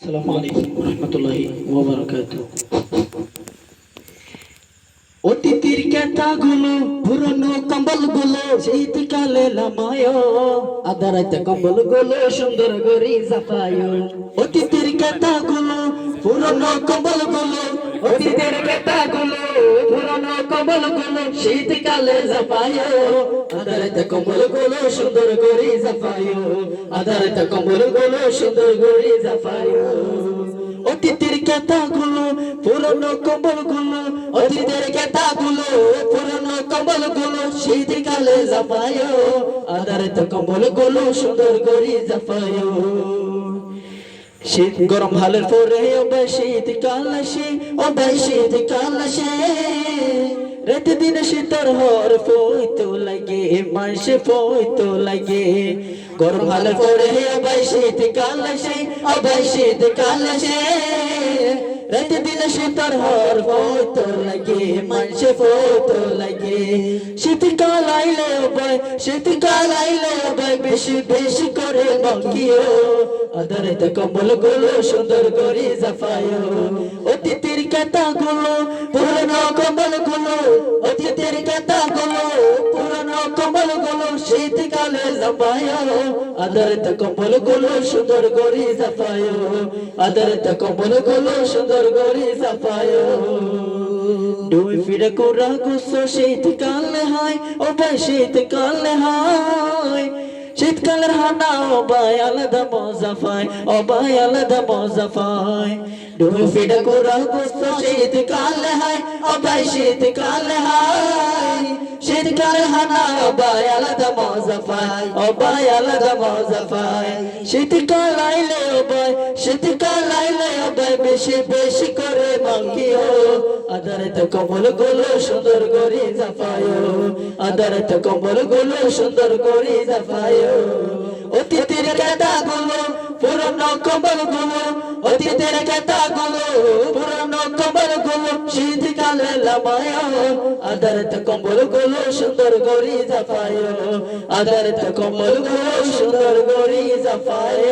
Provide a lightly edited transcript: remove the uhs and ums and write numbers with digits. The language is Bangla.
আসসালামু আলাইকুম রহমতুল্লাহি ওয়া বারাকাতুহু। অতীতের কথাগুলো পুরনো কম্বলগুলো শীতকালে নামায় আদারাতে কম্বলগুলো সুন্দর করে জাফায়। অতীতের কথাগুলো পুরনো কম্বলগুলো অতীতের কথাগুলো পুরনো কম্বলগুলো শীতকালে জাফায় আদারাতে কম্বলগুলো সুন্দর করে জাফায়। আদারাতে কম্বলগুলো সুন্দর করে জাফায়। অতীতের কথাগুলো পুরনো কম্বলগুলো অতীতের কথাগুলো পুরনো কম্বলগুলো শীতকালে জাফায় আদারত কম্বলগুলো সুন্দর করে জাফায়। শীত গরম হালের পরে শীতকাল আসে শীতকাল আসে রাতে দিনে শীতর হর পইতো লাগে মাসে পইতো লাগে। গরম হালের পরে শীতকাল আসে শীতকাল আসে রাতে দিনে শীতর হর পইতো লাগে মাসে পইতো লাগে। শীতকাল আইলে বেশি বেশি করে বাকিও আদারত কম্বল গুলো সুন্দর করে জাফায়। অতীতের কথাগুলো পুরনো কম্বল গুলো অতীতের কথাগুলো পুরনো কম্বল গুলো শীতকালে জাফায় আদারত কম্বল গুলো সুন্দর করে জাফায়। আদারত কম্বল গুলো সুন্দর করে জাফায়। দুই ফিরে কোরা গুছো শীতকালে হয় শীতকালে হয় শীতকালের হানা আলাদা মজা পায় আলাদা মজা পায়। দুই ফিরে কোরা গুছো শীতকালে হয় শীতকালে হয় শীতকালের হানা আলাদা মজা পায় আলাদা মজা পায়। শীতকাল আইলে বেশি বেশি করে মাঙ্গিও আদারত কম্বল গুলো সুন্দর করে জাফায়। আদারত কম্বল গুলো সুন্দর করে জাফায়। অতীতের কথাগুলো পুরনো কম্বল গুলো অতীতের কথাগুলো পুরনো কম্বল গুলো শীতকালে লামায় আদারত কম্বল গুলো সুন্দর করে জাফায়। আদারত কম্বল গুলো সুন্দর করে জাফায়।